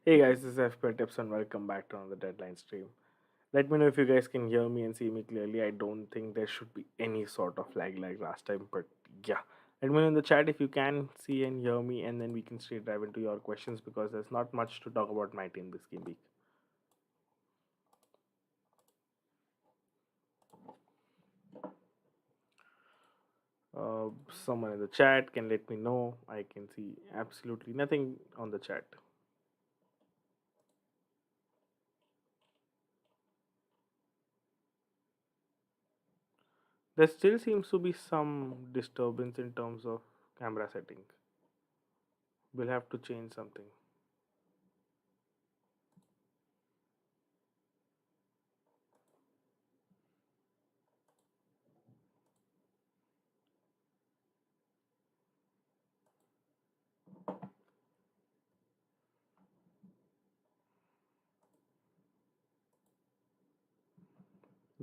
Hey guys, this is FP Tips and welcome back to another deadline stream. Let me know if you guys can hear me and see me clearly. I don't think there should be any sort of lag like last time, but yeah. Let me know in the chat if you can see and hear me, and then we can straight dive into your questions because there's not much to talk about my team this game week. Someone in the chat can let me know. I can see absolutely nothing on the chat. There still seems to be some disturbance in terms of camera setting. We'll have to change something.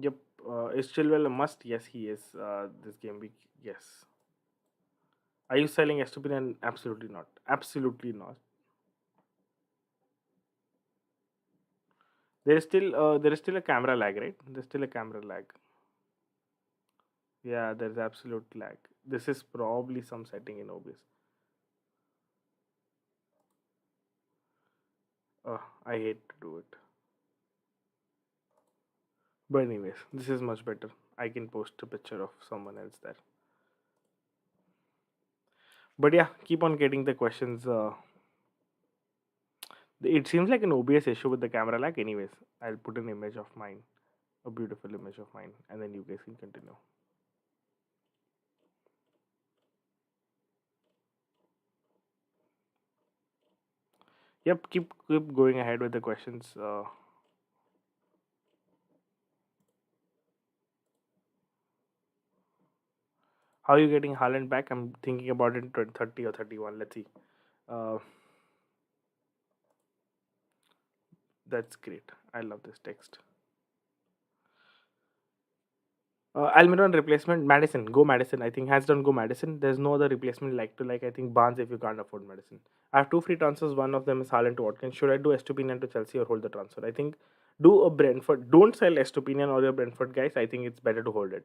Yep. Is Chilwell a must? Yes, he is. This game week, yes. Are you selling Estupinian? Absolutely not. Absolutely not. There is still a camera lag, right? There's still a camera lag. Yeah, there's absolute lag. This is probably some setting in OBS. I hate to do it, but anyways, this is much better. I can post a picture of someone else there. But yeah, keep on getting the questions. It seems like an OBS issue with the camera lag. Anyways, I'll put an image of mine, a beautiful image of mine, and then you guys can continue. Yep, keep going ahead with the questions. How are you getting Haaland back? I'm thinking about it in 30 or 31. Let's see. Uh, that's great. I love this text. Almiron replacement Madison. Go Madison. I think hands down go Madison. There's no other replacement like to like. I think Barnes if you can't afford Madison. I have two free transfers. One of them is Haaland to Watkins. Should I do Estupinian to Chelsea or hold the transfer? I think do a Brentford. Don't sell Estupinian or your Brentford guys. I think it's better to hold it.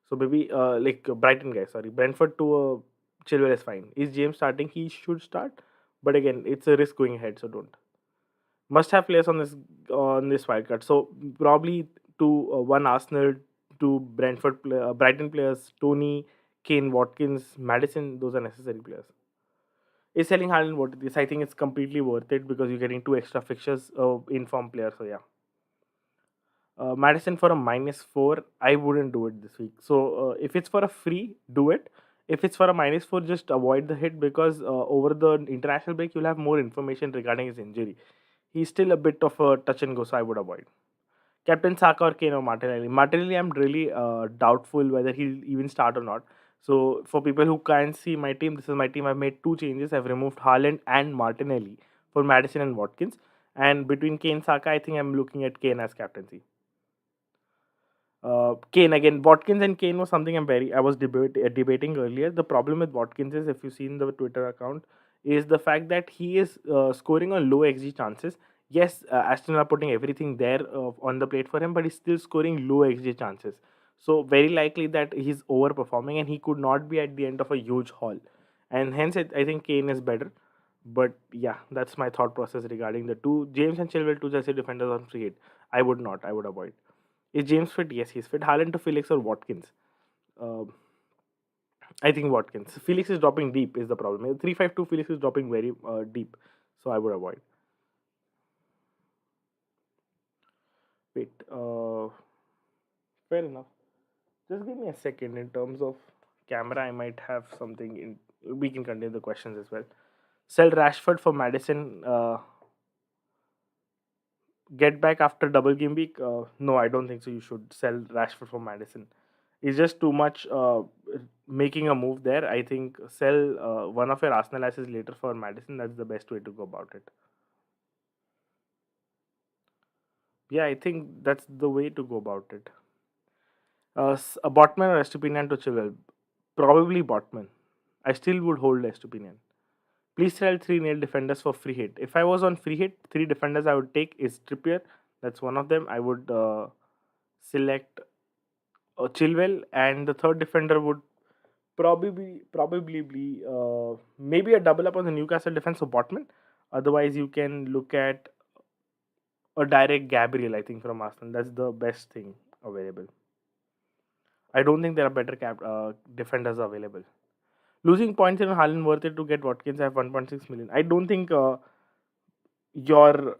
So maybe Brighton guys. Sorry, Brentford to Chilwell is fine. Is James starting? He should start, but again, it's a risk going ahead. So don't. Must have players on this wildcard. So probably to one Arsenal, two Brighton players, Tony, Kane, Watkins, Madison. Those are necessary players. Is selling Haaland worth this? I think it's completely worth it because you're getting two extra fixtures in form players. So yeah. Madison for a -4, I wouldn't do it this week. So if it's for a free, do it. If it's for a -4, just avoid the hit because over the international break, you'll have more information regarding his injury. He's still a bit of a touch and go, so I would avoid. Captain Saka or Kane or Martinelli. Martinelli, I'm really doubtful whether he'll even start or not. So for people who can't see my team, this is my team. I've made two changes. I've removed Haaland and Martinelli for Madison and Watkins. And between Kane Saka, I think I'm looking at Kane as captaincy. Kane again. Watkins and Kane was something I was debating earlier. The problem with Watkins is, if you've seen the Twitter account, is the fact that he is scoring on low XG chances. Yes, Aston are putting everything there on the plate for him, but he's still scoring low XG chances. So very likely that he's overperforming and he could not be at the end of a huge haul, and hence I think Kane is better. But yeah, that's my thought process regarding the two James and Chilwell, two Chelsea defenders on free hit. I would not. I would avoid. Is James fit? Yes, he's fit. Haaland to Felix or Watkins? Um I think Watkins. Felix is dropping deep is the problem. 3-5-2 Felix is dropping very deep, so I would avoid. Wait, fair enough. Just give me a second. In terms of camera, I might have something in. We can continue the questions as well. Sell Rashford for Madison. Get back after double game week. No, I don't think so. You should sell Rashford for Madison. It's just too much making a move there. I think sell one of your Arsenal assets later for Madison. That's the best way to go about it. Yeah, I think that's the way to go about it. A Botman or Estupinian to Chilwell? Probably Botman. I still would hold Estupinian. Please sell three nail defenders for free hit. If I was on free hit, three defenders I would take is Trippier. That's one of them. I would select Chilwell, and the third defender would probably be maybe a double up on the Newcastle defense of Botman. Otherwise, you can look at a direct Gabriel. I think from Arsenal, that's the best thing available. I don't think there are better defenders available. Losing points in Haaland worth it to get Watkins. I have 1.6 million. I don't think your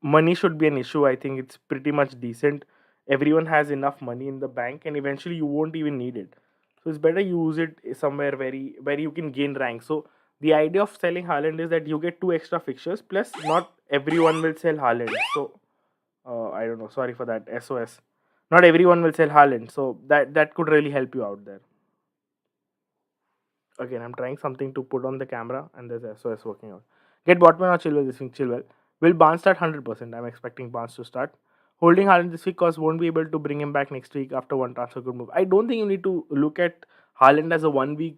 money should be an issue. I think it's pretty much decent. Everyone has enough money in the bank, and eventually you won't even need it. So it's better you use it somewhere where you can gain rank. So the idea of selling Haaland is that you get two extra fixtures. Plus, not everyone will sell Haaland. So I don't know. Sorry for that. SOS. Not everyone will sell Haaland. So that could really help you out there. Again, I'm trying something to put on the camera, and there's SOS working out. Get Botman or Chilwell this week. Chilwell. Will Barnes start 100%? I'm expecting Barnes to start. Holding Haaland this week because won't be able to bring him back next week after one transfer good move. I don't think you need to look at Haaland as a 1 week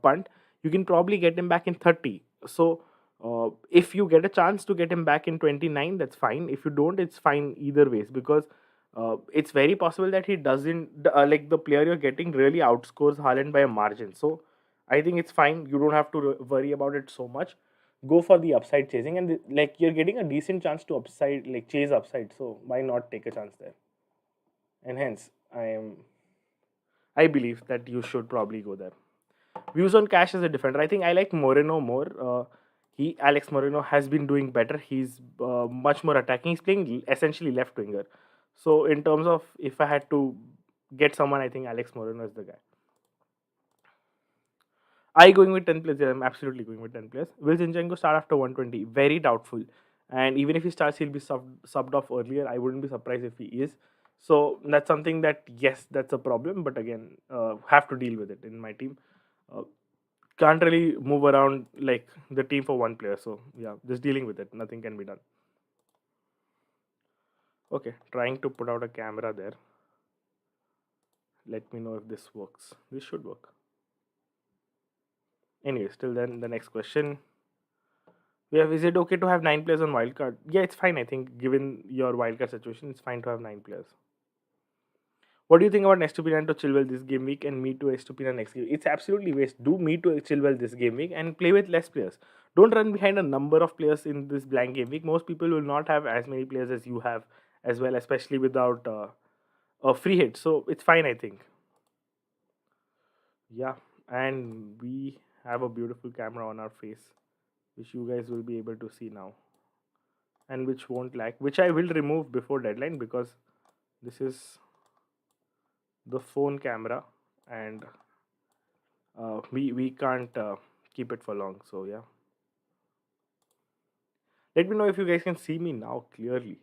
punt. You can probably get him back in 30. So if you get a chance to get him back in 29, that's fine. If you don't, it's fine either ways, because it's very possible that he doesn't like the player you're getting really outscores Haaland by a margin. So I think it's fine. You don't have to worry about it so much. Go for the upside chasing, and like you're getting a decent chance to upside, like chase upside. So why not take a chance there? And hence, I believe that you should probably go there. Views on Cash as a defender. I think I like Moreno more. He Alex Moreno has been doing better. He's much more attacking. He's playing essentially left winger. So in terms of if I had to get someone, I think Alex Moreno is the guy. I going with 10 players. Yeah, I'm absolutely going with 10 players. Will Zinchenko start after 120? Very doubtful. And even if he starts, he'll be subbed off earlier. I wouldn't be surprised if he is. So that's something that, yes, that's a problem. But again, have to deal with it in my team. Uh, can't really move around like the team for one player. So yeah, just dealing with it. Nothing can be done. Okay, trying to put out a camera there. Let me know if this works. This should work. Anyways, till then, the next question. We have, is it okay to have 9 players on wildcard? Yeah, it's fine. I think given your wildcard situation, it's fine to have 9 players. What do you think about Estupinian to Chilwell this game week and me to Estupinian next game? It's absolutely waste. Do me to Chilwell this game week and play with less players. Don't run behind a number of players in this blank game week. Most people will not have as many players as you have as well, especially without a free hit. So it's fine, I think. Yeah, and we have a beautiful camera on our face, which you guys will be able to see now, and which won't lag, which I will remove before deadline because this is the phone camera, and we can't keep it for long. So yeah, let me know if you guys can see me now clearly.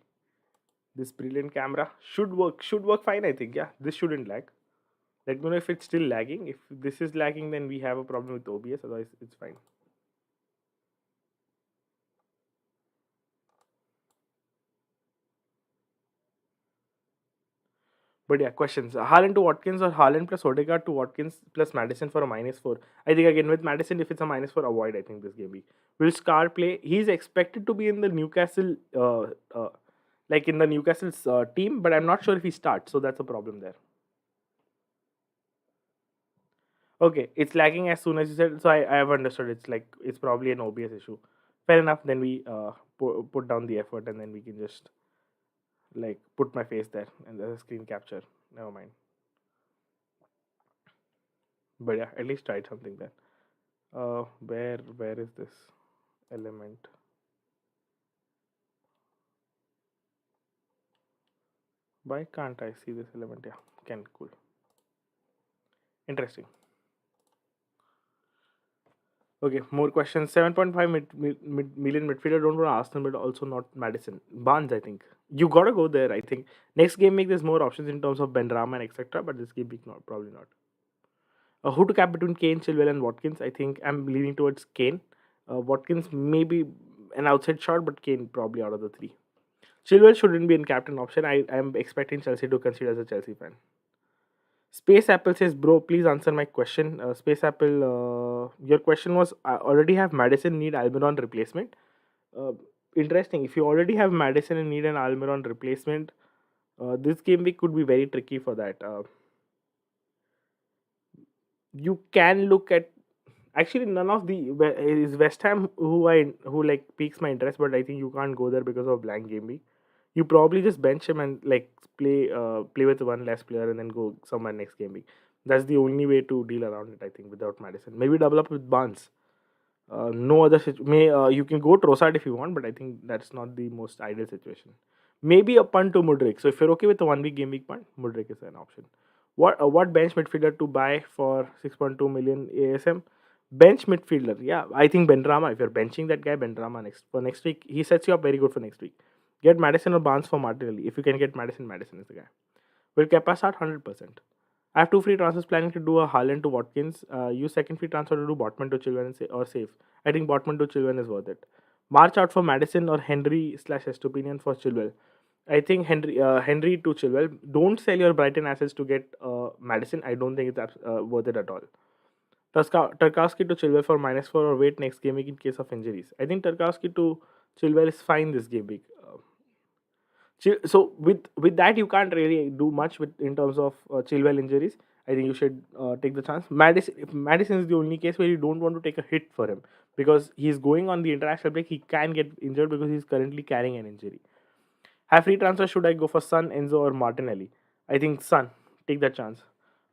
This brilliant camera should work fine, I think. Yeah, this shouldn't lag. Let me know if it's still lagging. If this is lagging, then we have a problem with OBS. Otherwise, it's fine. But yeah, questions. Haaland to Watkins or Haaland plus Odegaard to Watkins plus Madison for a -4. I think again with Madison, if it's a -4, avoid. I think this game week. Will Scar play? He's expected to be in the Newcastle, like in the Newcastle's team, but I'm not sure if he starts. So that's a problem there. Okay, it's lagging as soon as you said. So I have understood. It's like it's probably an OBS issue. Fair enough. Then we put down the effort, and then we can just like put my face there and there's a screen capture. Never mind. But yeah, at least tried something there. Where is this element? Why can't I see this element? Yeah, can cool. Interesting. Okay, more questions. 7.5 million midfielder. Don't want to ask them, but also not Madison. Barnes, I think. You gotta go there, I think. Next game week, there's more options in terms of Ben Rama and etc. But this game week, not probably not. Who to cap between Kane, Chilwell, and Watkins? I think I'm leaning towards Kane. Watkins maybe an outside shot, but Kane probably out of the three. Chilwell shouldn't be in captain option. I am expecting Chelsea to consider as a Chelsea fan. Space Apple says, "Bro, please answer my question." Space Apple, your question was, I already have Madison, need Almiron replacement. Uh, Interesting. If you already have Madison and need an Almiron replacement, this game week could be very tricky for that. You can look at, actually none of the is West Ham who like piques my interest, but I think you can't go there because of blank game week. You probably just bench him and like play with one less player and then go somewhere next game week. That's the only way to deal around it, I think, without Madison. Maybe double up with Barnes. No other may you can go Trossard if you want, but I think that's not the most ideal situation. Maybe a punt to Mudrik. So if you're okay with the 1 week game week punt, Mudrik is an option. What bench midfielder to buy for 6.2 million ASM? Bench midfielder, yeah, I think Benrama. If you're benching that guy, Benrama next week, he sets you up very good for next week. Get Madison or Barnes for Martinelli. If you can get Madison, Madison is the guy. Will Kepa start 100%? I have two free transfers planning to do a Haaland to Watkins. Use second free transfer to do Botman to Chilwell or save. I think Botman to Chilwell is worth it. March out for Madison or Henry slash Estupinian for Chilwell. I think Henry to Chilwell. Don't sell your Brighton assets to get Madison. I don't think it's worth it at all. Tarkowski to Chilwell for -4 or wait next game week in case of injuries. I think Tarkowski to Chilwell is fine this game week. So with that you can't really do much with in terms of Chilwell injuries. I think you should take the chance. Madison is the only case where you don't want to take a hit for him because he's going on the international break. He can get injured because he's currently carrying an injury. Have free transfer? Should I go for Son, Enzo, or Martinelli? I think Son. Take that chance.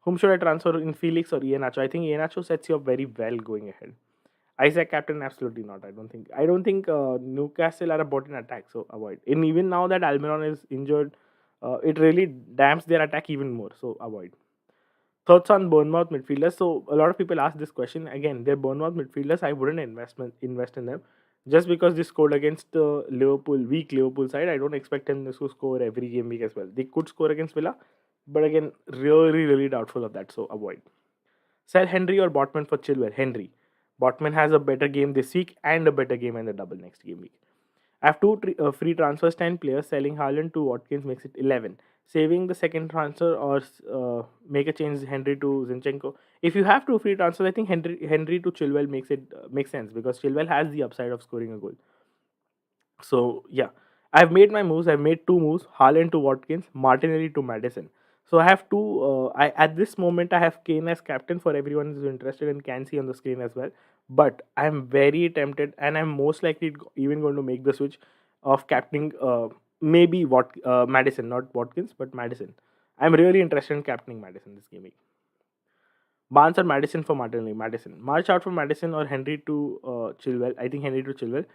Whom should I transfer in Felix or Iheanacho? I think Iheanacho sets you up very well going ahead. Isaac captain, absolutely not. I don't think Newcastle are a bot in attack, so avoid. And even now that Almiron is injured, it really damps their attack even more. So avoid. Thoughts on Bournemouth midfielders? So a lot of people ask this question again. They're Bournemouth midfielders. I wouldn't invest in them just because they scored against the weak Liverpool side. I don't expect them to score every game week as well. They could score against Villa, but again, really doubtful of that. So avoid. Sell Henry or Botman for Chilwell. Henry. Botman has a better game this week and a better game in the double next game week. I have two free transfers, 10 players. Selling Haaland to Watkins makes it 11. Saving the second transfer or make a change Henry to Zinchenko. If you have two free transfers, I think Henry to Chilwell makes sense because Chilwell has the upside of scoring a goal. So yeah, I've made my moves. I've made two moves: Haaland to Watkins, Martinelli to Madison. So I have two. I at this moment I have Kane as captain for everyone who's interested and can see on the screen as well. But I'm very tempted, and I'm most likely even going to make the switch of captaining maybe Madison, not Watkins, but Madison. I'm really interested in captaining Madison this game. Barnes or Madison for Martinelli. Madison. March out for Madison or Henry to Chilwell. I think Henry to Chilwell.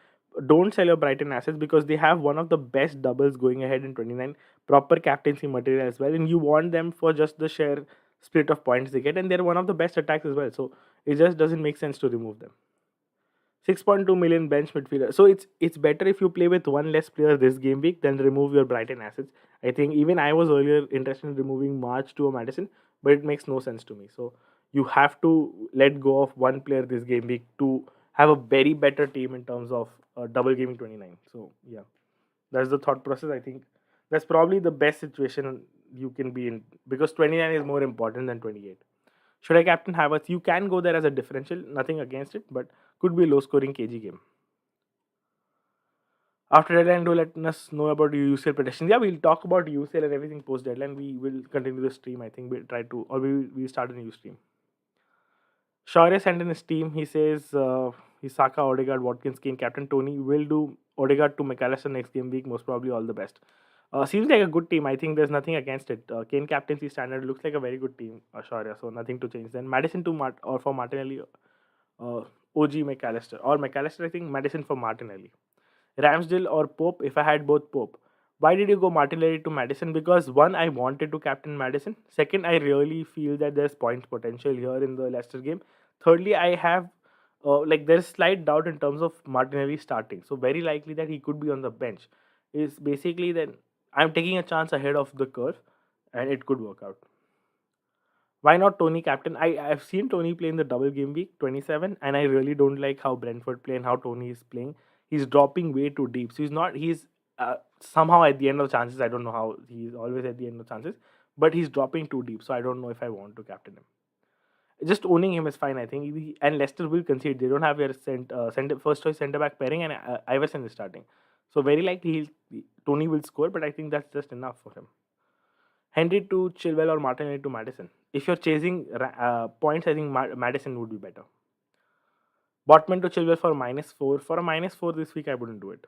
Don't sell your Brighton assets because they have one of the best doubles going ahead in 29. Proper captaincy material as well. And you want them for just the share split of points they get. And they're one of the best attacks as well. So it just doesn't make sense to remove them. 6.2 million bench midfielder. So it's better if you play with one less player this game week than remove your Brighton assets. I think even I was earlier interested in removing March to a Madison, but it makes no sense to me. So you have to let go of one player this game week to have a very better team in terms of double gaming 29. So yeah, that's the thought process. I think that's probably the best situation you can be in because 29 is more important than 28. Should I captain Havertz? You can go there as a differential, nothing against it, but could be a low scoring KG game. After deadline, do let us know about your UCL predictions. Yeah, we'll talk about UCL and everything post deadline. We will continue the stream. I think we'll try to, or we start a new stream. Shaurya sent in his team. He says he's Saka, Odegaard, Watkins, Kane, Captain Tony. Will do Odegaard to McAllister next game week. Most probably all the best. Seems like a good team. I think there's nothing against it. Kane captaincy standard looks like a very good team, Shaurya. So nothing to change. Then Madison to or for Martinelli, OG McAllister. Or McAllister, I think Madison for Martinelli. Ramsdale or Pope, if I had both Pope. Why did you go Martinelli to Madison? Because one, I wanted to captain Madison. Second, I really feel that there's point potential here in the Leicester game. Thirdly, I have there's slight doubt in terms of Martinelli starting. So very likely that he could be on the bench. Is basically then I'm taking a chance ahead of the curve, and it could work out. Why not Tony captain? I've seen Tony play in the double game week 27, and I really don't like how Brentford play and how Tony is playing. He's dropping way too deep. So he's somehow at the end of chances. I don't know how he's always at the end of chances, but he's dropping too deep, so I don't know if I want to captain him. Just owning him is fine, I think. And Leicester will concede. They don't have their first choice centre back pairing, and Iverson is starting. So very likely Tony will score, but I think that's just enough for him. Henry to Chilwell or Martinelli to Madison. If you're chasing points, I think Madison would be better. Botman to Chilwell for -4. For a -4 this week, I wouldn't do it.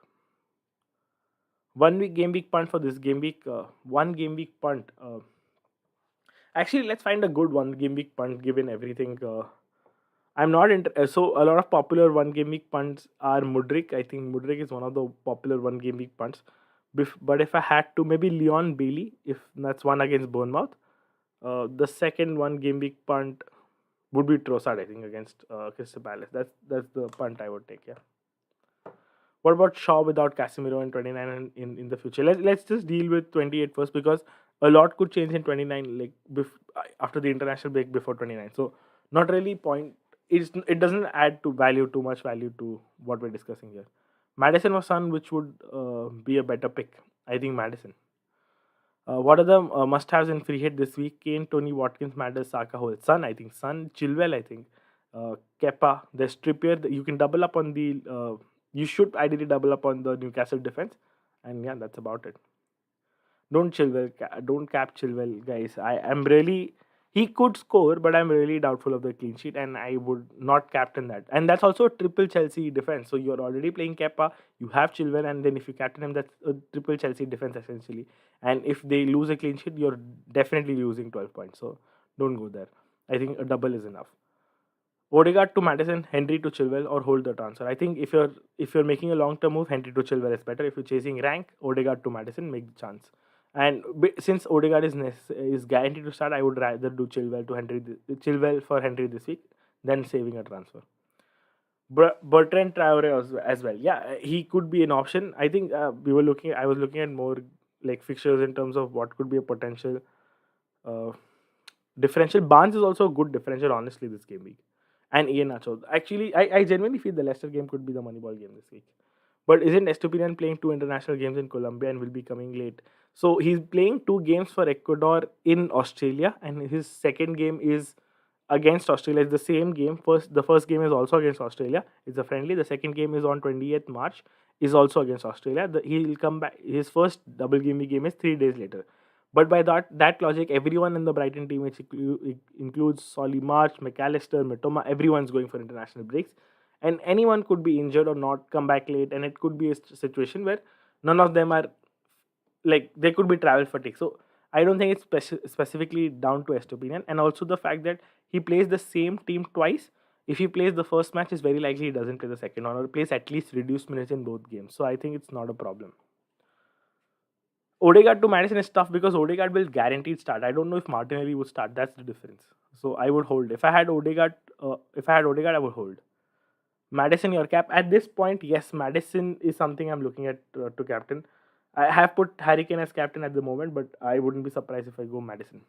1 week game week punt for this game week. One game week punt. Actually, let's find a good one game week punt given everything. I'm not so a lot of popular one game week punts are Mudrik. I think Mudrik is one of the popular one game week punts. But if I had to, maybe Leon Bailey, if that's one against Bournemouth. The second one game week punt would be Trossard, I think, against Crystal Palace. That's the punt I would take. Yeah. What about Shaw without Casemiro in 29 and in the future? Let's just deal with 28 first, because a lot could change in 29, like after the international break, before 29. So not really point. It doesn't add to value too much value to what we're discussing here. Madison or Son, which would be a better pick? I think Madison. What are the must-haves in free hit this week? Kane, Tony, Watkins, Madders, Saka, Hole. Son, I think. Son, Chilwell, I think. Kepa, there's Trippier. You can double up on the. You should ideally double up on the Newcastle defense, and yeah, that's about it. Don't cap Chilwell, guys. I am really. He could score, but I'm really doubtful of the clean sheet, and I would not captain that. And that's also a triple Chelsea defense. So you're already playing Kepa, you have Chilwell, and then if you captain him, that's a triple Chelsea defense essentially. And if they lose a clean sheet, you're definitely losing 12 points. So don't go there. I think a double is enough. Odegaard to Madison, Henry to Chilwell, or hold the transfer. I think if you're making a long term move, Henry to Chilwell is better. If you're chasing rank, Odegaard to Madison, make the chance. And since Odegaard is guaranteed to start, I would rather do Chilwell for Henry this week than saving a transfer. Bertrand Traore as well. Yeah, he could be an option. I think I was looking at more like fixtures in terms of what could be a potential uh, differential. Barnes is also a good differential, honestly, this game week. And Ian Nacho. Actually, I genuinely feel the Leicester game could be the Moneyball game this week. But isn't Estupinian playing 2 international games in Colombia and will be coming late? So he's playing 2 games for Ecuador in Australia, and his second game is against Australia. It's the same game. The first game is also against Australia. It's a friendly. The second game is on 28th March. Is also against Australia. He'll come back. His first double game is 3 days later. But by that logic, everyone in the Brighton team, which includes Solly March, McAllister, Mitoma, everyone's going for international breaks. And anyone could be injured or not come back late. And it could be a situation where none of them are, like, there could be travel fatigue. So I don't think it's specifically down to Estopinian. And also the fact that he plays the same team twice. If he plays the first match, it's very likely he doesn't play the second one, or plays at least reduced minutes in both games. So I think it's not a problem. Odegaard to Madison is tough because Odegaard will guaranteed start. I don't know if Martinelli would start. That's the difference. So I would hold. If I had Odegaard, I would hold. Madison, your cap. At this point, yes, Madison is something I'm looking at to captain. I have put Harry Kane as captain at the moment, but I wouldn't be surprised if I go Madison.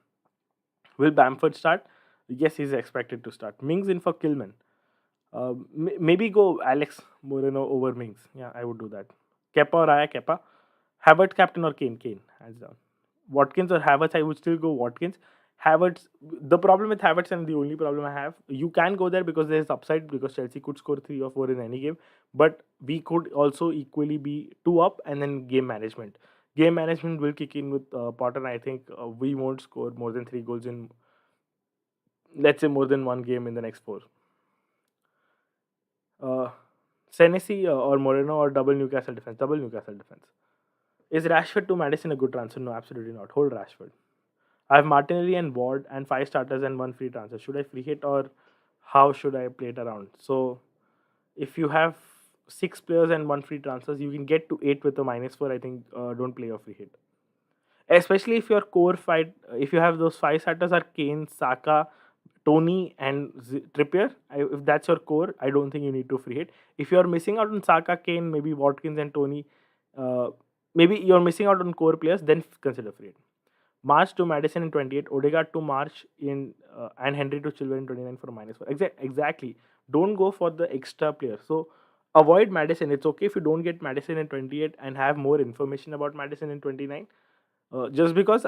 Will Bamford start? Yes, he's expected to start. Mings in for Kilman. Maybe go Alex Moreno over Mings. Yeah, I would do that. Kepa or Raya Kepa. Havertz captain or Kane? Kane, hands down. Watkins or Havertz? I would still go Watkins. Havertz. The problem with Havertz, and the only problem I have, you can go there because there's upside, because Chelsea could score 3 or 4 in any game, but we could also equally be 2 up, and then game management. Game management will kick in with Potter. I think we won't score more than 3 goals in, let's say, more than 1 game in the next 4. Senesi or Moreno or double Newcastle defense? Double Newcastle defense. Is Rashford to Madison a good transfer? No, absolutely not. Hold Rashford. I have Martinelli and Ward and 5 starters and 1 free transfer. Should I free hit, or how should I play it around? So, if you have 6 players and 1 free transfers, you can get to 8 with a -4. I think don't play a free hit. Especially if your core fight, if you have those 5 starters are Kane, Saka, Tony, and Trippier. If that's your core, I don't think you need to free hit. If you're missing out on Saka, Kane, maybe Watkins and Tony, maybe you're missing out on core players, then consider free hit. March to Madison in 28, Odegaard to March in and Henry to Chilwell in 29 for -4. Exactly. Don't go for the extra player. So avoid Madison. It's okay if you don't get Madison in 28 and have more information about Madison in 29. Just because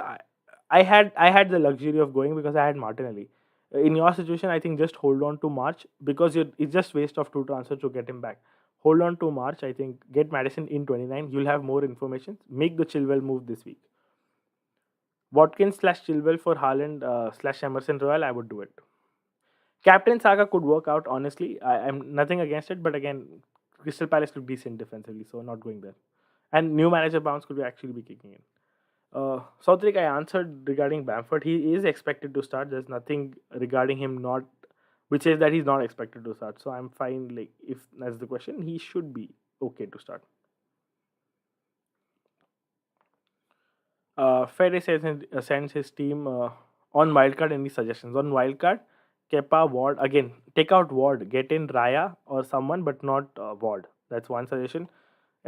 I had the luxury of going because I had Martinelli. In your situation, I think just hold on to March because it's just waste of two transfers to get him back. Hold on to March. I think get Madison in 29. You'll have more information. Make the Chilwell move this week. Watkins slash Chilwell for Haaland slash Emerson Royal. I would do it. Captain Saga could work out. Honestly, I'm nothing against it, but again, Crystal Palace look decent defensively, so not going there. And new manager bounce could be actually be kicking in. Southrick, I answered regarding Bamford. He is expected to start. There's nothing regarding him not, which says that he's not expected to start. So I'm fine. Like if that's the question, he should be okay to start. Fede sends his team on wildcard. Any suggestions on wildcard? Kepa, Ward again. Take out Ward. Get in Raya or someone, but not Ward. That's one suggestion.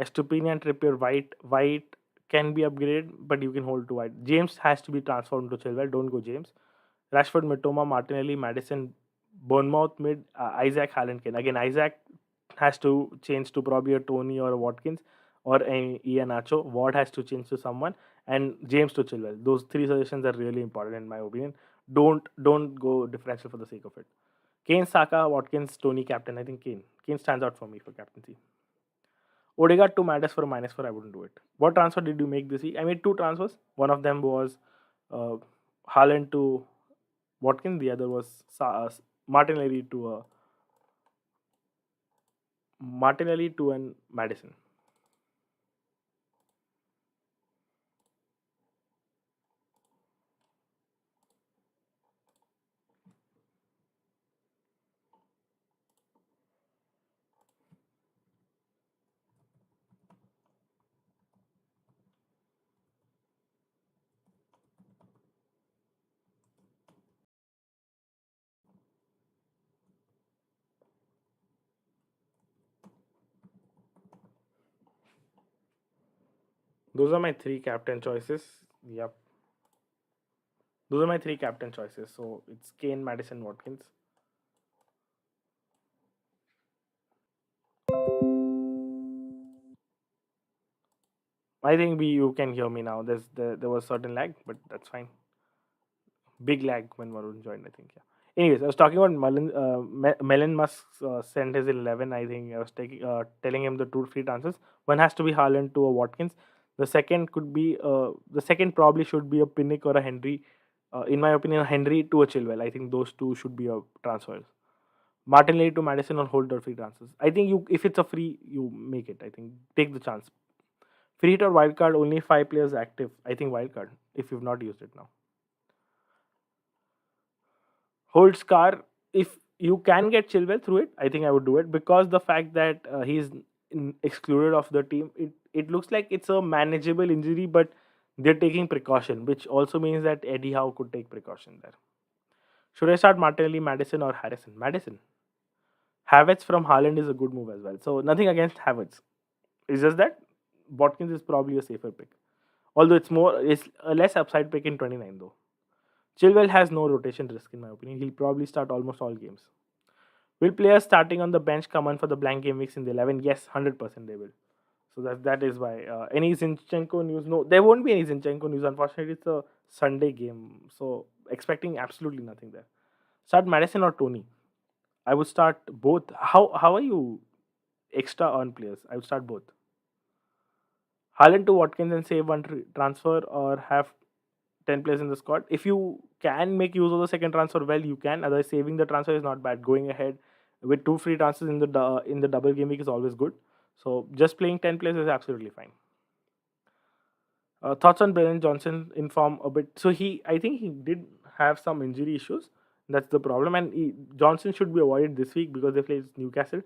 Estupinian, Trippier, White can be upgraded, but you can hold to White. James has to be transformed to Chilwell. Don't go James. Rashford, Mitoma, Martinelli, Madison, Bournemouth mid, Isaac, Haaland, Kane. Again, Isaac has to change to probably a Tony or a Watkins or a Ian Acho. Ward has to change to someone, and James to Chilwell. Those three suggestions are really important in my opinion. Don't go differential for the sake of it. Kane, Saka, Watkins, Tony, captain. I think Kane. Kane stands out for me for captaincy. Odegaard to Maddis for a -4. I wouldn't do it. What transfer did you make this week? I made two transfers. One of them was uh, Haaland to Watkins. The other was Martinelli to an Madison. Those are my three captain choices. Yep. Those are my three captain choices. So it's Kane, Madison, Watkins. I think you can hear me now. There was certain lag, but that's fine. Big lag when Varun joined, I think. Yeah. Anyways, I was talking about Melon Musk sent his 11. I think I was telling him the two free transfers. One has to be Haaland to a Watkins. The second could be the second probably should be a Pinnick or a Henry. In my opinion, a Henry to a Chilwell. I think those two should be a transfers. Martinelli to Madison or hold or free transfers. I think you if it's a free, you make it. I think take the chance. Free hit or wildcard, only 5 players active. I think wildcard if you've not used it now. Hold Scar, if you can get Chilwell through it, I think I would do it because the fact that he's excluded of the team, it looks like it's a manageable injury, but they're taking precaution, which also means that Eddie Howe could take precaution there. Should I start Martinelli, Madison, or Harrison? Madison. Havertz from Haaland is a good move as well. So nothing against Havertz. It's just that Watkins is probably a safer pick. Although it's a less upside pick in 29 though. Chilwell has no rotation risk in my opinion. He'll probably start almost all games. Will players starting on the bench come on for the blank game weeks in the 11? Yes, 100% they will. So that is why. Any Zinchenko news? No, there won't be any Zinchenko news. Unfortunately, it's a Sunday game. So expecting absolutely nothing there. Start Madison or Tony? I would start both. How are you extra on players? I would start both. Haaland to Watkins and save one transfer or have 10 players in the squad. If you can make use of the second transfer, well, you can. Otherwise, saving the transfer is not bad. Going ahead with two free transfers in the double game week is always good. So just playing 10 players is absolutely fine. Thoughts on Brennan Johnson in form a bit. So I think he did have some injury issues. That's the problem, and Johnson should be avoided this week because they play Newcastle.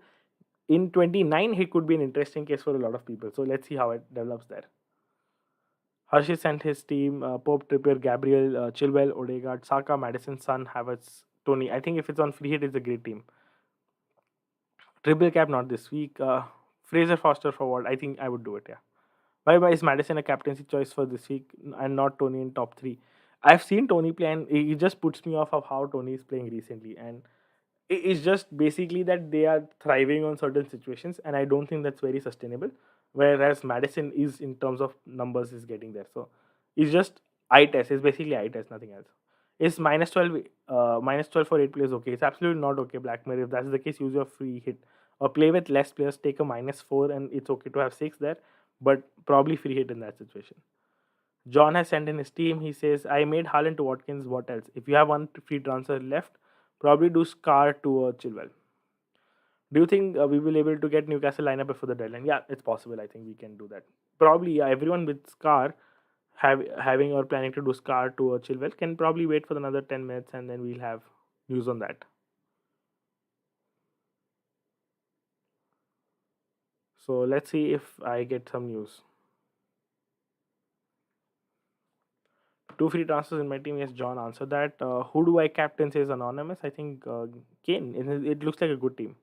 In 29, he could be an interesting case for a lot of people. So let's see how it develops there. Hershey sent his team Pope, Trippier, Gabriel, Chilwell, Odegaard, Saka, Madison, Son, Havertz, Tony. I think if it's on free hit, it's a great team. Triple cap not this week. Fraser Foster forward. I think I would do it. Yeah. Why is Madison a captaincy choice for this week and not Tony in top three? I've seen Tony play and it just puts me off of how Tony is playing recently. And it's just basically that they are thriving on certain situations, and I don't think that's very sustainable. Whereas Madison is in terms of numbers is getting there. So it's just eye test. It's basically eye test, nothing else. Is -12 for 8 players okay? It's absolutely not okay, Black Mirror. If that's the case, use your free hit or play with less players. Take a -4, and it's okay to have 6 there, but probably free hit in that situation. John has sent in his team. He says, I made Haaland to Watkins. What else? If you have one free transfer left, probably do Scar to Chilwell. Do you think we will able to get Newcastle lineup before the deadline? Yeah, it's possible. I think we can do that. Probably, yeah, everyone with Scar having or planning to do Scar to Chilwell can probably wait for another 10 minutes, and then we'll have news on that. So let's see if I get some news. Two free transfers in my team. Yes, John answered that. Who do I captain? Says anonymous. I think Kane. It looks like a good team.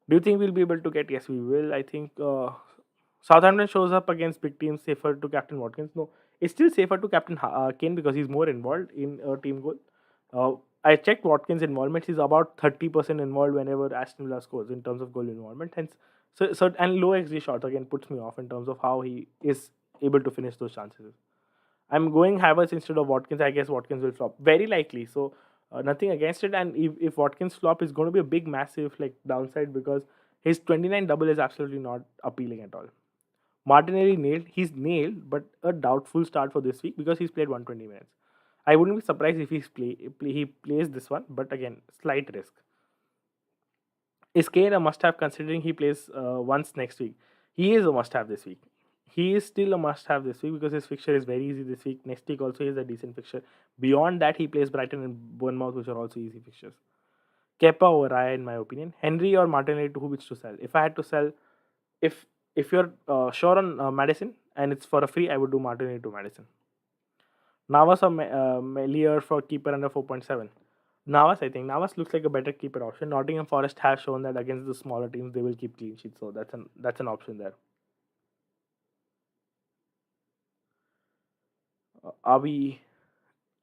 Do you think we'll be able to get? Yes, we will. I think Southampton shows up against big teams. Safer to captain Watkins. No, it's still safer to captain Kane because he's more involved in a team goal. I checked Watkins' involvement. He's about 30% involved whenever Aston Villa scores in terms of goal involvement. Hence, so and low XG shots again puts me off in terms of how he is able to finish those chances. I'm going Havertz instead of Watkins. I guess Watkins will flop. Very likely. So nothing against it. And if Watkins flop, it's going to be a big, massive like downside because his 29 double is absolutely not appealing at all. Martinelli nailed. He's nailed, but a doubtful start for this week because he's played 120 minutes. I wouldn't be surprised if he plays this one, but again, slight risk. Is Kane a must-have considering he plays once next week? He is a must-have this week. He is still a must-have this week because his fixture is very easy this week. Next week also is a decent fixture. Beyond that, he plays Brighton and Bournemouth, which are also easy fixtures. Kepa or Raya, in my opinion. Henry or Martinelli, to who which to sell? If I had to sell, if if you're sure on Madison and it's for a free, I would do Martinelli to Madison. Navas or Melier for keeper under 4.7. Navas, I think Navas looks like a better keeper option. Nottingham Forest has shown that against the smaller teams they will keep clean sheets, so that's an option there. Are we?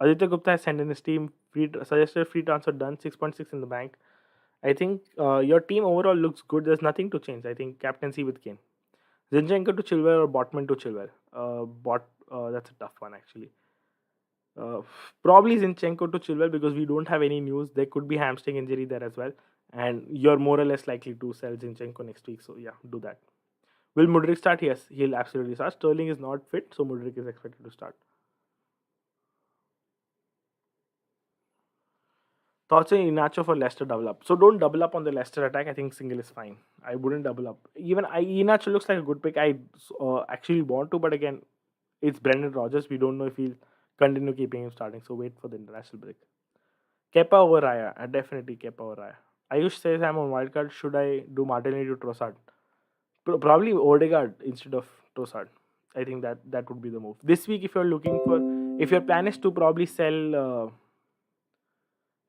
Aditya Gupta has sent in his team suggested free transfer done 6.6 in the bank. I think your team overall looks good. There's nothing to change. I think captaincy with Kane, Zinchenko to Chilwell or Botman to Chilwell. That's a tough one actually. Uh, Probably Zinchenko to Chilwell because we don't have any news. There could be hamstring injury there as well, and you're more or less likely to sell Zinchenko next week. So yeah, do that. Will Mudrik start? Yes, he'll absolutely start. Sterling is not fit, so Mudrik is expected to start. Thoughts on Inacho for Leicester double up. So don't double up on the Leicester attack. I think single is fine. I wouldn't double up. Even Inacho looks like a good pick. I actually want to, but again, it's Brendan Rodgers. We don't know if he'll continue keeping him starting. So wait for the international break. Kepa over Raya. Definitely Kepa over Raya. Ayush says I'm on wildcard. Should I do Martinelli to Trossard? Probably Odegaard instead of Trossard. I think that would be the move. This week, if your plan is to probably sell,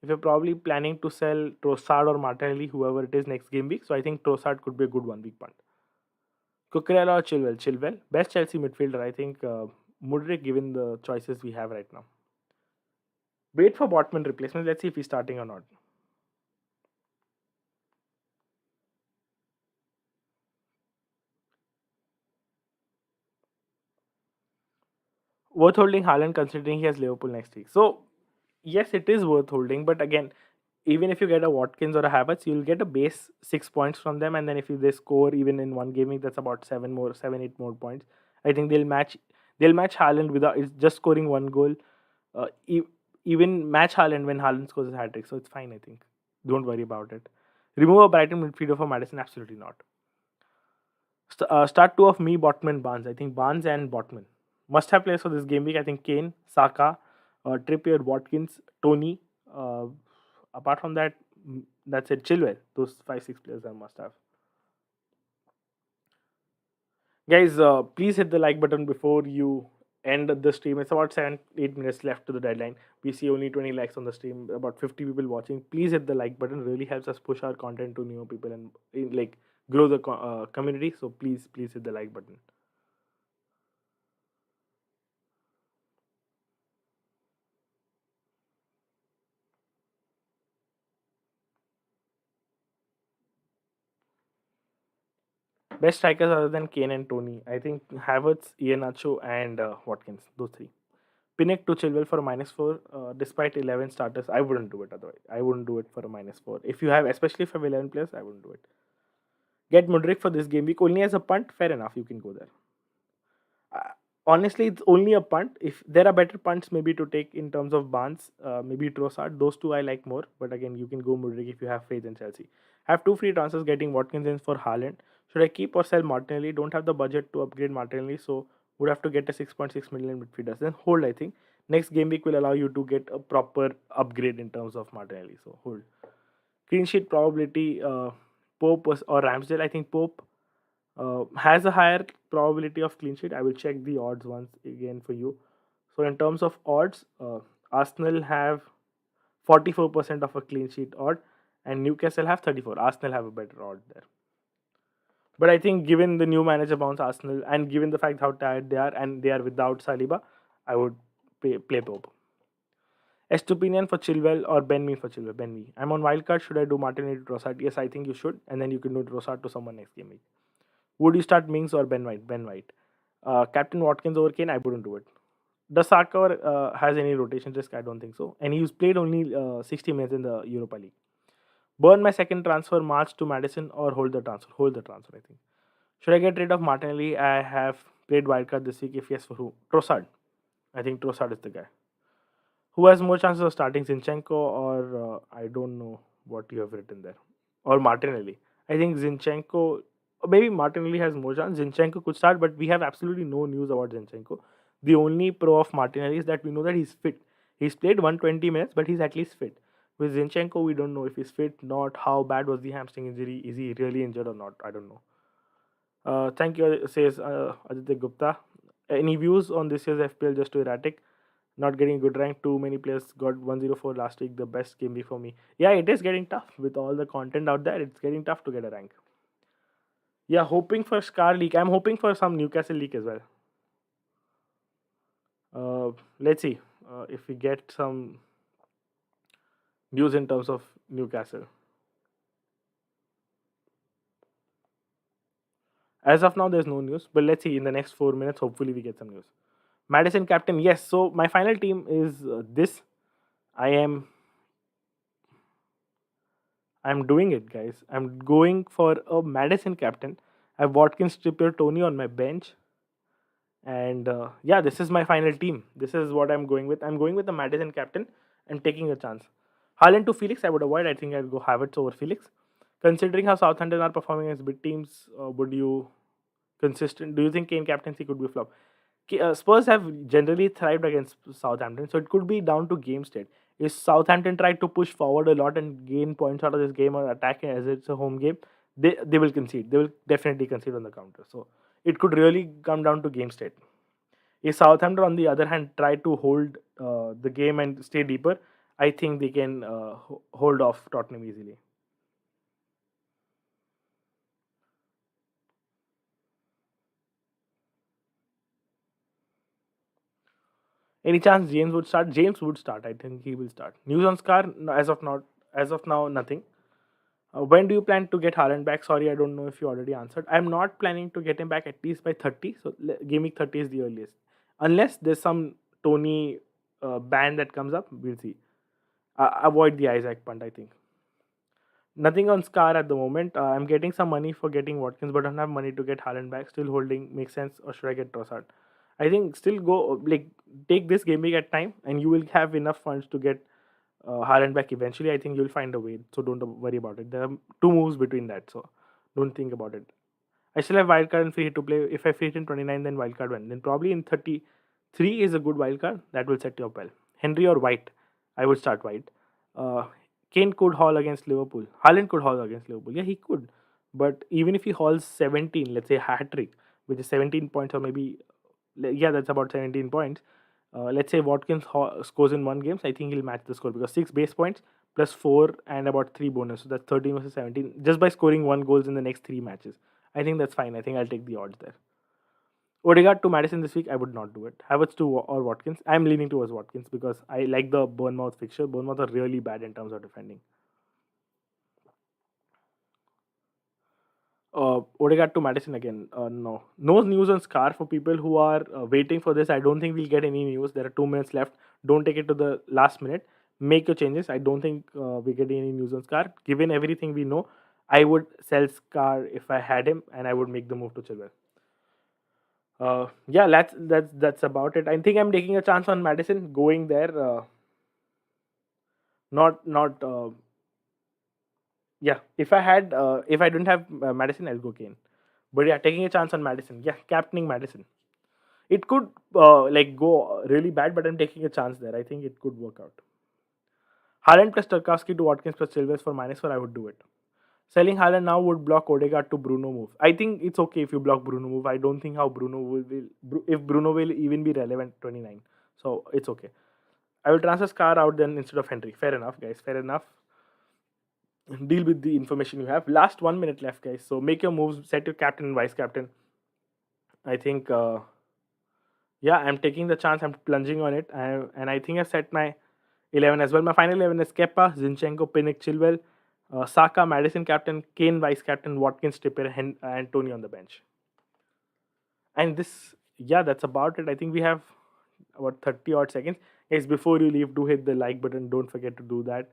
if you're probably planning to sell Trossard or Martinelli, whoever it is next game week, so I think Trossard could be a good 1 week punt. Cucurella or Chilwell? Chilwell. Best Chelsea midfielder, I think Mudrik, given the choices we have right now. Wait for Botman replacement. Let's see if he's starting or not. Worth holding Haaland considering he has Liverpool next week. So, yes, it is worth holding, but again, even if you get a Watkins or a Havertz, you'll get a base 6 points from them, and then if they score even in one game week, that's about 8 more points. I think they'll match Haaland without it's just scoring one goal. Uh, e- Even match Haaland when Haaland scores a hat trick, so it's fine. I think don't worry about it. Remove a Brighton midfielder for Madison? Absolutely not. Start two of me, Botman, Barnes. I think Barnes and Botman must have players for this game week. I think Kane, Saka, Trippier, Watkins, Tony. Uh, Apart from that, that's it. Chilwell. Those 5 6 players are must have. Guys, please hit the like button before you end the stream. It's about 7 8 minutes left to the deadline. We see only 20 likes on the stream. About 50 people watching. Please hit the like button. Really helps us push our content to newer people and like grow the community. So please hit the like button. Best strikers other than Kane and Tony. I think Havertz, Iheanacho, and Watkins. Those three. Pinnock to Chilwell for a -4, despite 11 starters. I wouldn't do it otherwise. I wouldn't do it for a -4. If you have, especially if you have 11 players, I wouldn't do it. Get Mudrik for this game week only as a punt. Fair enough, you can go there. Uh, Honestly, it's only a punt. If there are better punts, maybe to take in terms of Barnes, maybe Trossard. Those two I like more. But again, you can go Mudrik if you have faith in Chelsea. Have two free transfers getting Watkins in for Haaland. Should I keep or sell Martinelli? Don't have the budget to upgrade Martinelli, so would have to get a 6.6 million midfielder. Then hold, I think. Next game week will allow you to get a proper upgrade in terms of Martinelli. So hold. Clean sheet probability, Pope or Ramsdale. I think Pope has a higher probability of clean sheet. I will check the odds once again for you. So in terms of odds, Arsenal have 44% of a clean sheet odd, and Newcastle have 34. Arsenal have a better odd there. But I think given the new manager bounce Arsenal and given the fact how tired they are and they are without Saliba, I would play Pope. Estupinian for Chilwell or Ben Me for Chilwell. Ben Me. I'm on wildcard. Should I do Martinelli to Trossard? Yes, I think you should. And then you can do Trossard to someone next game week. Would you start Mings or Ben White? Ben White. Captain Watkins over Kane? I wouldn't do it. Does Saka has any rotation risk? I don't think so. And he's played only 60 minutes in the Europa League. Burn my second transfer, March to Madison, or hold the transfer? Hold the transfer, I think. Should I get rid of Martinelli? I have played wildcard this week. If yes, for who? Trossard. I think Trossard is the guy. Who has more chances of starting, Zinchenko or I don't know what you have written there, or Martinelli? I think Zinchenko, maybe Martinelli has more chance. Zinchenko could start, but we have absolutely no news about Zinchenko. The only pro of Martinelli is that we know that he's fit. He's played 120 minutes, but he's at least fit. With Zinchenko, we don't know if he's fit, not how bad was the hamstring injury. Is he really injured or not? I don't know. Thank you, says Aditya Gupta. Any views on this year's FPL? Just too erratic. Not getting good rank. Too many players got 104 last week. The best game week for me. Yeah, it is getting tough with all the content out there. It's getting tough to get a rank. Yeah, hoping for Scar leak. I'm hoping for some Newcastle leak as well. Let's see if we get some news in terms of Newcastle. As of now, there's no news, but let's see in the next 4 minutes. Hopefully, we get some news. Madison captain, yes. So my final team is this. I'm doing it, guys. I'm going for a Madison captain. I have Watkins, Trippier, Tony on my bench, and yeah, this is my final team. This is what I'm going with. I'm going with the Madison captain and taking a chance. Haaland to Felix, I would avoid. I think I'd go Havertz over Felix. Considering how Southampton are performing as big teams, would you consistent? Do you think Kane captaincy could be a flop? Spurs have generally thrived against Southampton, so it could be down to game state. If Southampton try to push forward a lot and gain points out of this game or attack as it's a home game, they will concede. They will definitely concede on the counter. So it could really come down to game state. If Southampton, on the other hand, try to hold the game and stay deeper, I think they can hold off Tottenham easily. Any chance James would start? James would start. I think he will start. News on Scar? No, as of now, nothing. When do you plan to get Haaland back? Sorry, I don't know if you already answered. I'm not planning to get him back at least by 30. So game week 30 is the earliest. Unless there's some Tony ban that comes up, we'll see. Avoid the Isaac punt, I think. Nothing on Scar at the moment. I'm getting some money for getting Watkins, but I don't have money to get Haaland back. Still holding makes sense, or should I get Trossard? I think still go like take this game week at time, and you will have enough funds to get Haaland back eventually. I think you'll find a way, so don't worry about it. There are two moves between that, so don't think about it. I still have wildcard and free hit to play. If I free hit in 29, then wildcard one. Then probably in 33 is a good wildcard that will set you up well. Henry or White, I would start White. Uh, Kane could haul against Liverpool. Haaland could haul against Liverpool. Yeah, he could. But even if he hauls 17, let's say hat trick, which is 17 points or maybe, yeah, that's about 17 points. Let's say Watkins scores in one game, so I think he'll match the score because 6 base points plus 4 and about 3 bonus. So that's 13 versus 17 just by scoring one goals in the next 3 matches. I think that's fine. I think I'll take the odds there. Odegaard to Madison this week, I would not do it. Havertz to or Watkins. I'm leaning towards Watkins because I like the Bournemouth fixture. Bournemouth are really bad in terms of defending. Odegaard to Madison again. No, no news on Scar for people who are waiting for this. I don't think we'll get any news. There are 2 minutes left. Don't take it to the last minute. Make your changes. I don't think we get any news on Scar. Given everything we know, I would sell Scar if I had him, and I would make the move to Chilwell. Yeah, that's about it. I think I'm taking a chance on Madison going there. Not Yeah. If I don't have Madison, I'll go Kane. But yeah, taking a chance on Madison. Yeah, captaining Madison. It could like go really bad, but I'm taking a chance there. I think it could work out. Haaland plus Tarkowski to Watkins plus Chilwell for -4. I would do it. Selling Haaland now would block Odegaard to Bruno move. I think it's okay if you block Bruno move. I don't think how if Bruno will even be relevant 29. So it's okay. I will transfer Scar out then instead of Henry. Fair enough, guys. Fair enough. Deal with the information you have. Last 1 minute left, guys. So make your moves. Set your captain and vice captain. I think. Yeah, I'm taking the chance. I'm plunging on it, and I think I've set my 11 as well. My final 11 is Kepa, Zinchenko, Pinnick, Chilwell, Saka, Madison captain, Kane vice captain, Watkins, Trippier, and Tony on the bench. And this, yeah, that's about it. I think we have about 30 odd seconds. Guys, before you leave, do hit the like button. Don't forget to do that.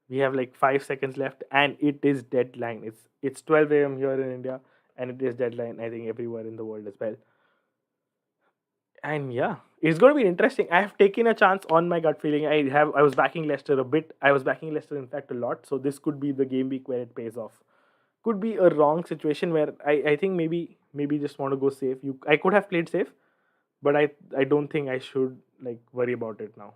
We have like 5 seconds left, and it is deadline. It's 12 a.m. here in India, and it is deadline. I think everywhere in the world as well. And yeah, it's going to be interesting. I have taken a chance on my gut feeling. I was backing Leicester a bit. I was backing Leicester in fact a lot. So this could be the game week where it pays off. Could be a wrong situation where I think maybe just want to go safe. I could have played safe, but I don't think I should like worry about it now.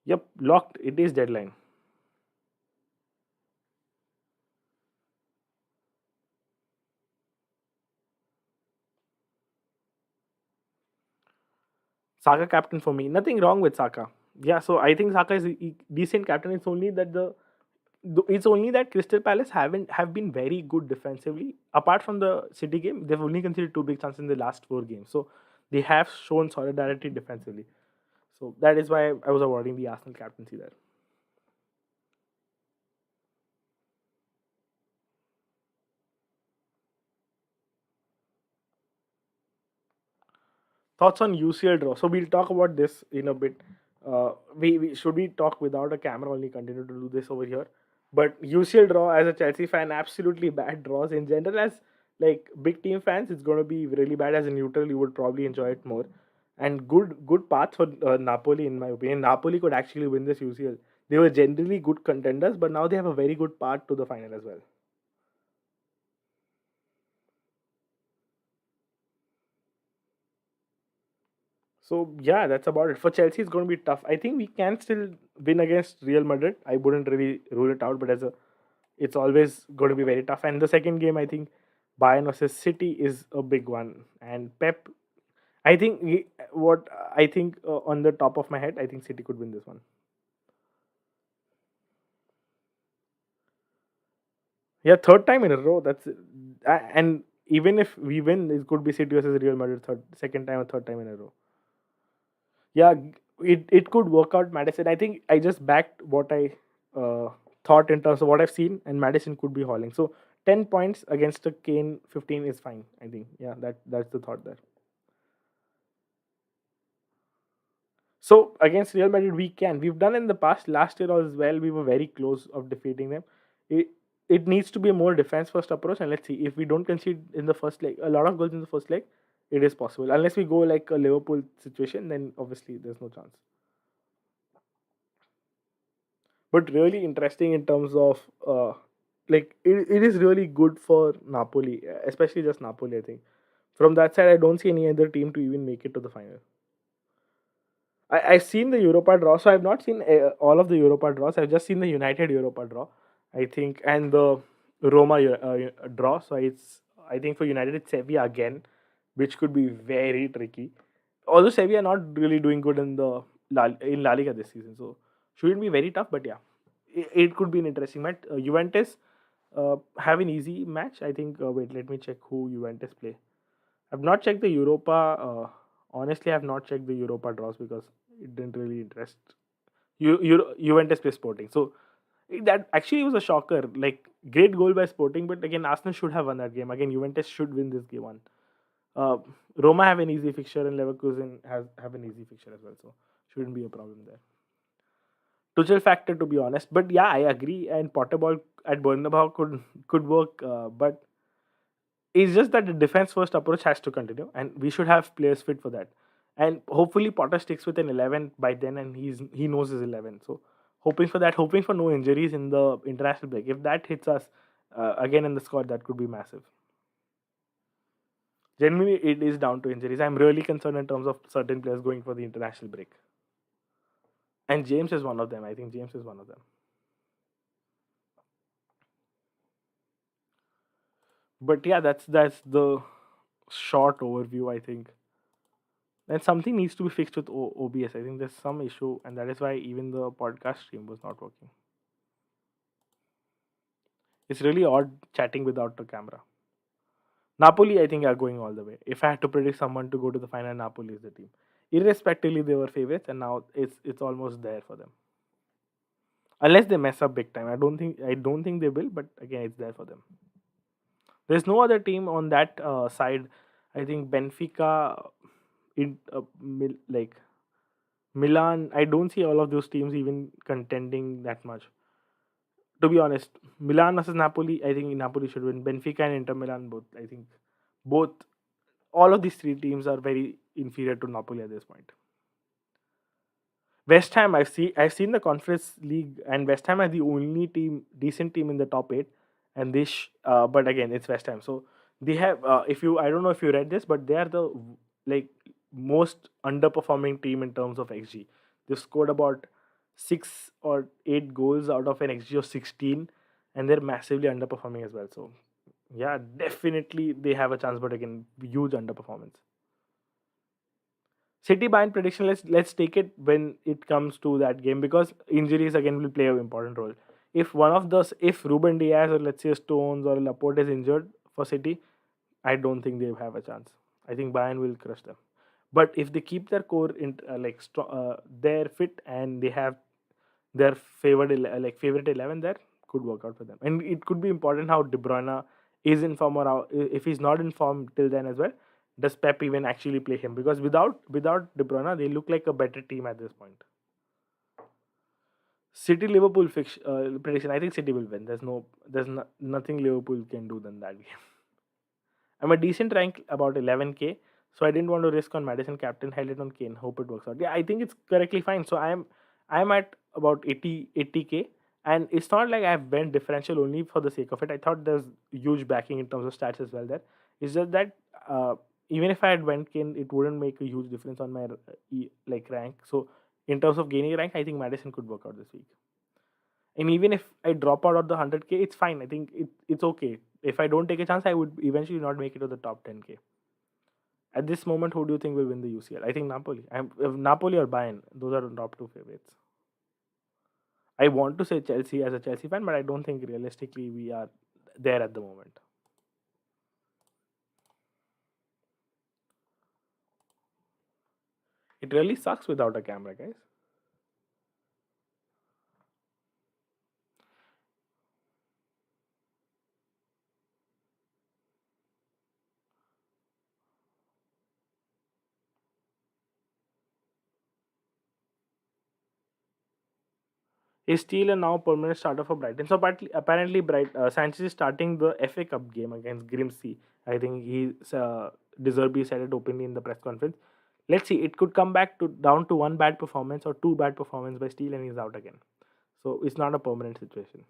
Yep, locked. It is deadline. Saka captain for me. Nothing wrong with Saka. Yeah, so I think Saka is a decent captain. It's only that Crystal Palace have been very good defensively. Apart from the City game, they've only conceded two big chances in the last 4 games. So they have shown solidarity defensively. So that is why I was awarding the Arsenal captaincy there. Thoughts on UCL draw. So we'll talk about this in a bit. We should we talk without a camera only continue to do this over here. But UCL draw as a Chelsea fan, absolutely bad draws in general. As like big team fans, it's going to be really bad. As a neutral, you would probably enjoy it more. And good path for Napoli in my opinion. Napoli could actually win this UCL. They were generally good contenders, but now they have a very good path to the final as well. So yeah, that's about it. For Chelsea, it's going to be tough. I think we can still win against Real Madrid. I wouldn't really rule it out, but it's always going to be very tough. And the second game, I think Bayern versus City is a big one. And Pep, I think what I think on the top of my head, I think City could win this one. Yeah, third time in a row. And even if we win, it could be City versus Real Madrid second time or third time in a row. Yeah, it could work out Madison. I think I just backed what I thought in terms of what I've seen, and Madison could be hauling. So 10 points against a Kane 15 is fine. I think yeah, that's the thought there. So against Real Madrid, we've done in the past. Last year as well, we were very close of defeating them. It it needs to be a more defense first approach, and let's see if we don't concede in the first leg, a lot of goals in the first leg. It is possible unless we go like a Liverpool situation, then obviously there's no chance. But really interesting in terms of like it is really good for Napoli, especially just Napoli. I think from that side, I don't see any other team to even make it to the final. I've seen the Europa draw, so I've not seen all of the Europa draws. I've just seen the United Europa draw, I think, and the Roma draw. So I think for United it's Sevilla again, which could be very tricky. Although Sevilla are not really doing good in La Liga this season, so shouldn't be very tough. But yeah, it could be an interesting match. Juventus have an easy match. I think. Wait, let me check who Juventus play. I've not checked the Europa. Honestly, I've not checked the Europa draws because it didn't really interest Juventus play Sporting. So that actually was a shocker. Like, great goal by Sporting, but again, Arsenal should have won that game. Again, Juventus should win this game one. Uh, Roma have an easy fixture, and Leverkusen has have an easy fixture as well. So shouldn't be a problem there. Tuchel factor, to be honest, but yeah, I agree. And Potterball at Bernabeu could work, but it's just that the defense first approach has to continue, and we should have players fit for that. And hopefully Potter sticks with an 11 by then, and he knows his 11. So hoping for that, hoping for no injuries in the international break. If that hits us again in the squad, that could be massive. Generally, it is down to injuries. I'm really concerned in terms of certain players going for the international break, and James is one of them. I think James is one of them. But yeah, that's the short overview, I think. And something needs to be fixed with OBS. I think there's some issue, and that is why even the podcast stream was not working. It's really odd chatting without the camera. Napoli, I think, are going all the way. If I had to predict someone to go to the final, Napoli is the team. Irrespectively, they were favorites, and now it's almost there for them. Unless they mess up big time, I don't think they will. But again, it's there for them. There's no other team on that side. I think Benfica, like Milan. I don't see all of those teams even contending that much. To be honest, Milan versus Napoli, I think Napoli should win. Benfica and Inter Milan both. I think both all of these three teams are very inferior to Napoli at this point. West Ham, I've seen the Conference League, and West Ham are the only decent team in the top eight, and but again, it's West Ham. So they have, if you, I don't know if you read this, but they are the like most underperforming team in terms of XG. They've scored about 6 or 8 goals out of an XG of 16, and they're massively underperforming as well. So yeah, definitely they have a chance, but again, huge underperformance. City Bayern prediction. Let's take it when it comes to that game, because injuries again will play an important role. If Ruben Diaz, or let's say Stones or Laporte is injured for City, I don't think they have a chance. I think Bayern will crush them. But if they keep their core they're fit, and they have their favorite 11 there, could work out for them. And it could be important how De Bruyne is in form, or if he's not in form till then as well. Does Pep even actually play him? Because without De Bruyne, they look like a better team at this point. City Liverpool prediction. I think City will win. Nothing Liverpool can do than that game. I'm a decent rank, about 11K, so I didn't want to risk on Madison captain. Held it on Kane. Hope it works out. Yeah, I think it's correctly fine. So I'm at about 80K, and it's not like I've went differential only for the sake of it. I thought there's huge backing in terms of stats as well there. It's just that even if I had went Kane, it wouldn't make a huge difference on my rank. So in terms of gaining rank, I think Madison could work out this week. And even if I drop out of the 100K, it's fine. I think it's okay. If I don't take a chance, I would eventually not make it to the top 10K. At this moment, who do you think will win the UCL? I think Napoli. Napoli or Bayern. Those are the top two favorites. I want to say Chelsea as a Chelsea fan, but I don't think realistically we are there at the moment. It really sucks without a camera, guys. He's still a now permanent starter for Brighton. So apparently Sanchez is starting the FA Cup game against Grimsby. I think Deserby said it openly in the press conference. Let's see. It could come back to down to one bad performance or two bad performance by Steele, and he's out again. So it's not a permanent situation.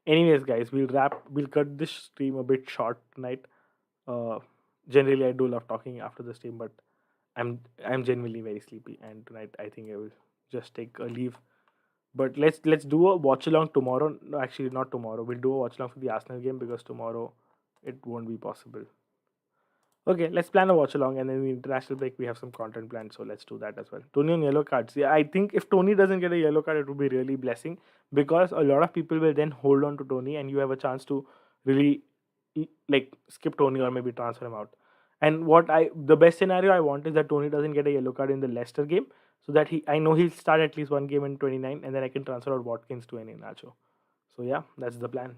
Anyways, guys, We'll cut this stream a bit short tonight. Uh, Generally, I do love talking after the stream, but I'm genuinely very sleepy, and tonight I think I will just take a leave. But let's do a watch along tomorrow. No, actually, not tomorrow. We'll do a watch along for the Arsenal game, because tomorrow it won't be possible. Okay, let's plan a watch along, and then in the international break we have some content planned, so let's do that as well. Tony on yellow cards. Yeah, I think if Tony doesn't get a yellow card, it would be really blessing, because a lot of people will then hold on to Tony, and you have a chance to really skip Tony or maybe transfer him out. And the best scenario I want is that Tony doesn't get a yellow card in the Leicester game, so that I know he'll start at least one game in 29, and then I can transfer out Watkins to any Nacho. So yeah, that's the plan.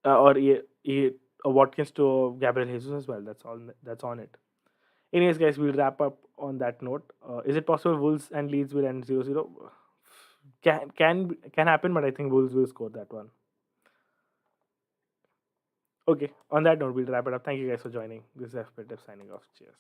Or Watkins to Gabriel Jesus as well. That's all. That's on it. Anyways, guys, we'll wrap up on that note. Is it possible Wolves and Leeds will end 0-0? Can happen, but I think Wolves will score that one. Okay. On that note, we'll wrap it up. Thank you guys for joining. This is FPTF signing off. Cheers.